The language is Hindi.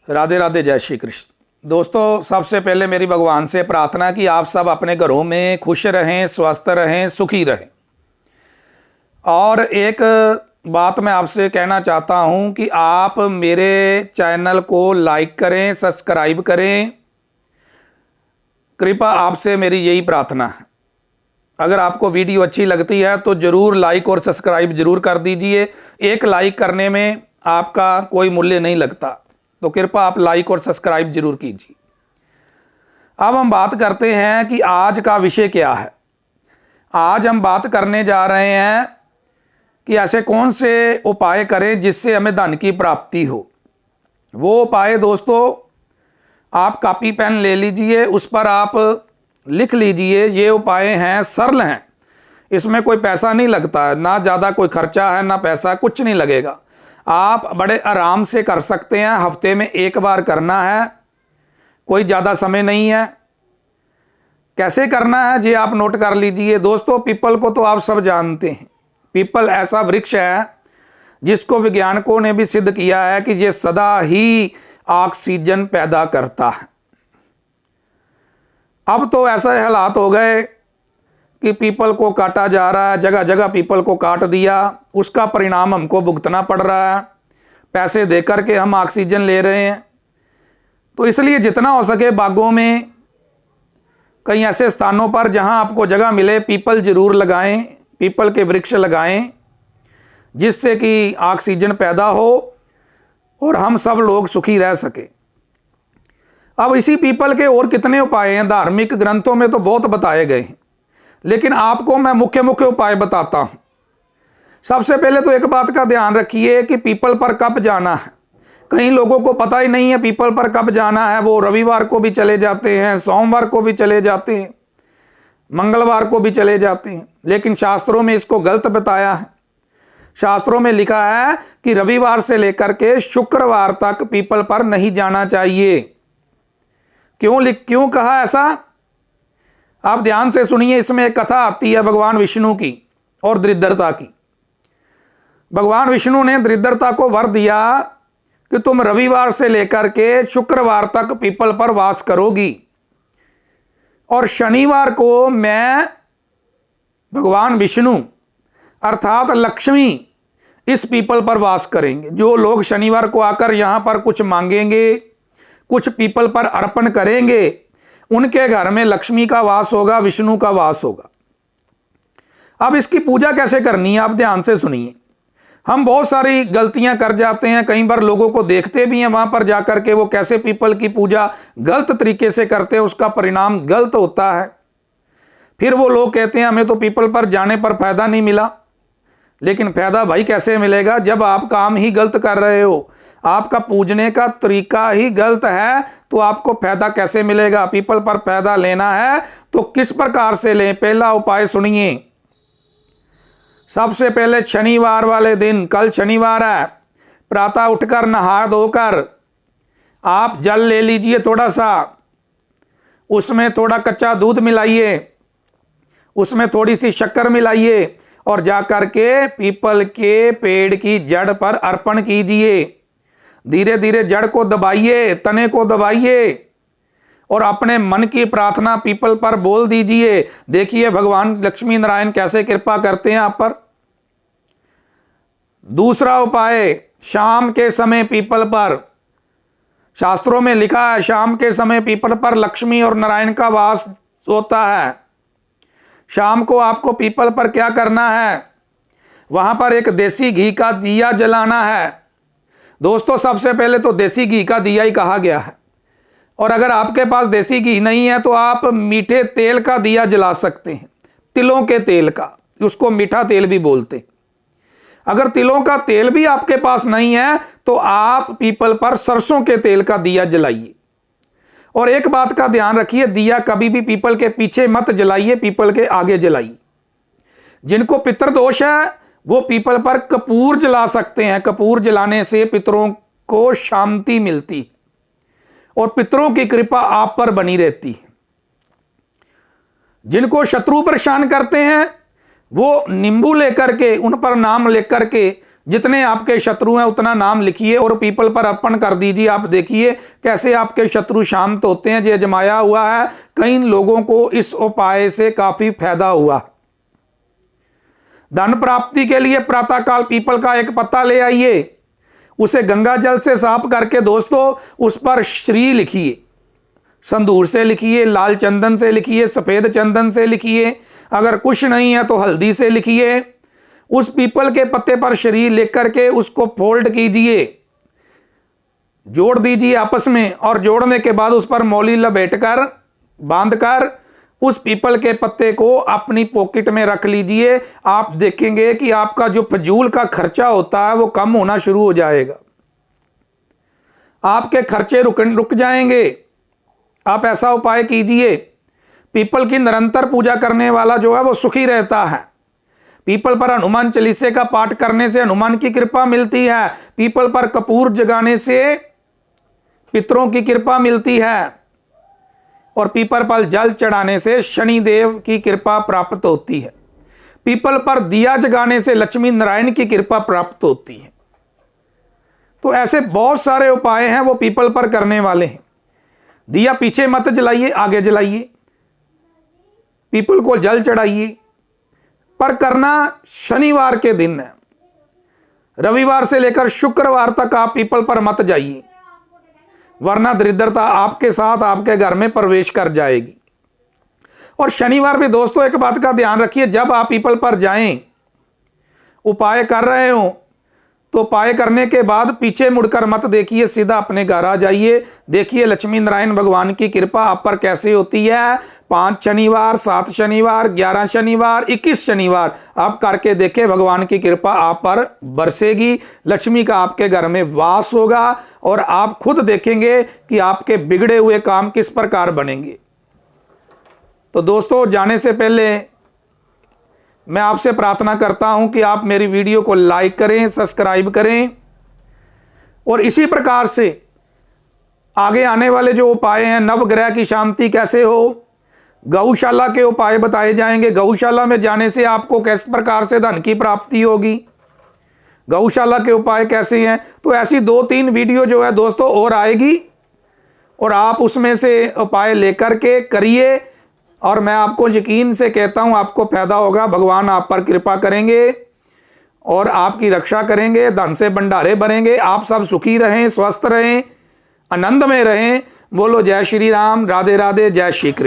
राधे राधे, जय श्री कृष्ण। दोस्तों, सबसे पहले मेरी भगवान से प्रार्थना कि आप सब अपने घरों में खुश रहें, स्वस्थ रहें, सुखी रहें। और एक बात मैं आपसे कहना चाहता हूं कि आप मेरे चैनल को लाइक करें, सब्सक्राइब करें। कृपा आपसे मेरी यही प्रार्थना है। अगर आपको वीडियो अच्छी लगती है तो ज़रूर लाइक और सब्सक्राइब ज़रूर कर दीजिए। एक लाइक करने में आपका कोई मूल्य नहीं लगता, तो कृपया आप लाइक और सब्सक्राइब जरूर कीजिए। अब हम बात करते हैं कि आज का विषय क्या है। आज हम बात करने जा रहे हैं कि ऐसे कौन से उपाय करें जिससे हमें धन की प्राप्ति हो। वो उपाय दोस्तों, आप कॉपी पेन ले लीजिए, उस पर आप लिख लीजिए। ये उपाय हैं, सरल हैं, इसमें कोई पैसा नहीं लगता है, ना ज़्यादा कोई खर्चा है ना पैसा, कुछ नहीं लगेगा। आप बड़े आराम से कर सकते हैं। हफ्ते में एक बार करना है, कोई ज़्यादा समय नहीं है। कैसे करना है ये आप नोट कर लीजिए। दोस्तों, पीपल को तो आप सब जानते हैं। पीपल ऐसा वृक्ष है जिसको वैज्ञानिकों ने भी सिद्ध किया है कि ये सदा ही ऑक्सीजन पैदा करता है। अब तो ऐसे हालात हो गए कि पीपल को काटा जा रहा है, जगह जगह पीपल को काट दिया, उसका परिणाम हमको भुगतना पड़ रहा है। पैसे दे करके हम ऑक्सीजन ले रहे हैं। तो इसलिए जितना हो सके बागों में, कई ऐसे स्थानों पर जहां आपको जगह मिले, पीपल जरूर लगाएं, पीपल के वृक्ष लगाएं, जिससे कि ऑक्सीजन पैदा हो और हम सब लोग सुखी रह सके। अब इसी पीपल के और कितने उपाय हैं, धार्मिक ग्रंथों में तो बहुत बताए गए हैं, लेकिन आपको मैं मुख्य मुख्य उपाय बताता हूं। सबसे पहले तो एक बात का ध्यान रखिए कि पीपल पर कब जाना है। कई लोगों को पता ही नहीं है पीपल पर कब जाना है। वो रविवार को भी चले जाते हैं, सोमवार को भी चले जाते हैं, मंगलवार को भी चले जाते हैं, लेकिन शास्त्रों में इसको गलत बताया है। शास्त्रों में लिखा है कि रविवार से लेकर के शुक्रवार तक पीपल पर नहीं जाना चाहिए। क्यों कहा ऐसा, आप ध्यान से सुनिए। इसमें एक कथा आती है भगवान विष्णु की और दरिद्रता की। भगवान विष्णु ने दरिद्रता को वर दिया कि तुम रविवार से लेकर के शुक्रवार तक पीपल पर वास करोगी, और शनिवार को मैं भगवान विष्णु अर्थात लक्ष्मी इस पीपल पर वास करेंगे। जो लोग शनिवार को आकर यहां पर कुछ मांगेंगे, कुछ पीपल पर अर्पण करेंगे, उनके घर में लक्ष्मी का वास होगा, विष्णु का वास होगा। अब इसकी पूजा कैसे करनी है, आप ध्यान से सुनिए। हम बहुत सारी गलतियां कर जाते हैं, कई बार लोगों को देखते भी हैं वहां पर जाकर के वो कैसे पीपल की पूजा गलत तरीके से करते हैं, उसका परिणाम गलत होता है। फिर वो लोग कहते हैं हमें तो पीपल पर जाने पर फायदा नहीं मिला। लेकिन फायदा भाई कैसे मिलेगा जब आप काम ही गलत कर रहे हो, आपका पूजने का तरीका ही गलत है, तो आपको फायदा कैसे मिलेगा। पीपल पर फायदा लेना है तो किस प्रकार से लें, पहला उपाय सुनिए। सबसे पहले शनिवार वाले दिन, कल शनिवार है, प्रातः उठकर नहा धोकर आप जल ले लीजिए थोड़ा सा, उसमें थोड़ा कच्चा दूध मिलाइए, उसमें थोड़ी सी शक्कर मिलाइए और जाकर के पीपल के पेड़ की जड़ पर अर्पण कीजिए। धीरे धीरे जड़ को दबाइए, तने को दबाइए और अपने मन की प्रार्थना पीपल पर बोल दीजिए। देखिए भगवान लक्ष्मी नारायण कैसे कृपा करते हैं आप पर। दूसरा उपाय, शाम के समय पीपल पर, शास्त्रों में लिखा है शाम के समय पीपल पर लक्ष्मी और नारायण का वास होता है। शाम को आपको पीपल पर क्या करना है, वहां पर एक देसी घी का दिया जलाना है। दोस्तों, सबसे पहले तो देसी घी का दिया ही कहा गया है, और अगर आपके पास देसी घी नहीं है तो आप मीठे तेल का दिया जला सकते हैं, तिलों के तेल का, उसको मीठा तेल भी बोलते हैं। अगर तिलों का तेल भी आपके पास नहीं है तो आप पीपल पर सरसों के तेल का दिया जलाइए। और एक बात का ध्यान रखिए, दिया कभी भी पीपल के पीछे मत जलाइए, पीपल के आगे जलाइए। जिनको पितृदोष है वो पीपल पर कपूर जला सकते हैं। कपूर जलाने से पितरों को शांति मिलती है और पितरों की कृपा आप पर बनी रहती है। जिनको शत्रु परेशान करते हैं वो नींबू लेकर के, उन पर नाम लेकर के जितने आपके शत्रु हैं उतना नाम लिखिए और पीपल पर अर्पण कर दीजिए। आप देखिए कैसे आपके शत्रु शांत होते हैं। ये जमाया हुआ है, कई लोगों को इस उपाय से काफी फायदा हुआ। धन प्राप्ति के लिए प्रातःकाल पीपल का एक पत्ता ले आइए, उसे गंगा जल से साफ करके दोस्तों उस पर श्री लिखिए। संदूर से लिखिए, लाल चंदन से लिखिए, सफेद चंदन से लिखिए, अगर कुछ नहीं है तो हल्दी से लिखिए। उस पीपल के पत्ते पर श्री लिख करके उसको फोल्ड कीजिए, जोड़ दीजिए आपस में, और जोड़ने के बाद उस पर मौली लपेटकर बांधकर उस पीपल के पत्ते को अपनी पॉकेट में रख लीजिए। आप देखेंगे कि आपका जो फजूल का खर्चा होता है वो कम होना शुरू हो जाएगा, आपके खर्चे रुक जाएंगे। आप ऐसा उपाय कीजिए। पीपल की निरंतर पूजा करने वाला जो है वो सुखी रहता है। पीपल पर हनुमान चालीसे का पाठ करने से हनुमान की कृपा मिलती है। पीपल पर कपूर जगाने से पितरों की कृपा मिलती है, और पीपल पर जल चढ़ाने से शनि देव की कृपा प्राप्त होती है। पीपल पर दिया जगाने से लक्ष्मी नारायण की कृपा प्राप्त होती है। तो ऐसे बहुत सारे उपाय हैं वो पीपल पर करने वाले हैं। दिया पीछे मत जलाइए, आगे जलाइए, पीपल को जल चढ़ाइए, पर करना शनिवार के दिन है। रविवार से लेकर शुक्रवार तक आप पीपल पर मत जाइए, वरना दरिद्रता आपके साथ आपके घर में प्रवेश कर जाएगी। और शनिवार भी दोस्तों एक बात का ध्यान रखिए, जब आप पीपल पर जाएं, उपाय कर रहे हो तो उपाय करने के बाद पीछे मुड़कर मत देखिए, सीधा अपने घर आ जाइए। देखिए लक्ष्मी नारायण भगवान की कृपा आप पर कैसे होती है। 5 शनिवार, 7 शनिवार, 11 शनिवार, 21 शनिवार आप करके देखें, भगवान की कृपा आप पर बरसेगी। लक्ष्मी का आपके घर में वास होगा और आप खुद देखेंगे कि आपके बिगड़े हुए काम किस प्रकार बनेंगे। तो दोस्तों जाने से पहले मैं आपसे प्रार्थना करता हूं कि आप मेरी वीडियो को लाइक करें, सब्सक्राइब करें, और इसी प्रकार से आगे आने वाले जो उपाय हैं, नवग्रह की शांति कैसे हो, गौशाला के उपाय बताए जाएंगे। गौशाला में जाने से आपको किस प्रकार से धन की प्राप्ति होगी, गौशाला के उपाय कैसे हैं। तो ऐसी 2-3 वीडियो जो है दोस्तों और आएगी, और आप उसमें से उपाय लेकर के करिए, और मैं आपको यकीन से कहता हूं आपको फायदा होगा। भगवान आप पर कृपा करेंगे और आपकी रक्षा करेंगे, धन से भंडारे भरेंगे। आप सब सुखी रहें, स्वस्थ रहें, आनंद में रहें। बोलो जय श्री राम, राधे राधे, जय श्री कृष्ण।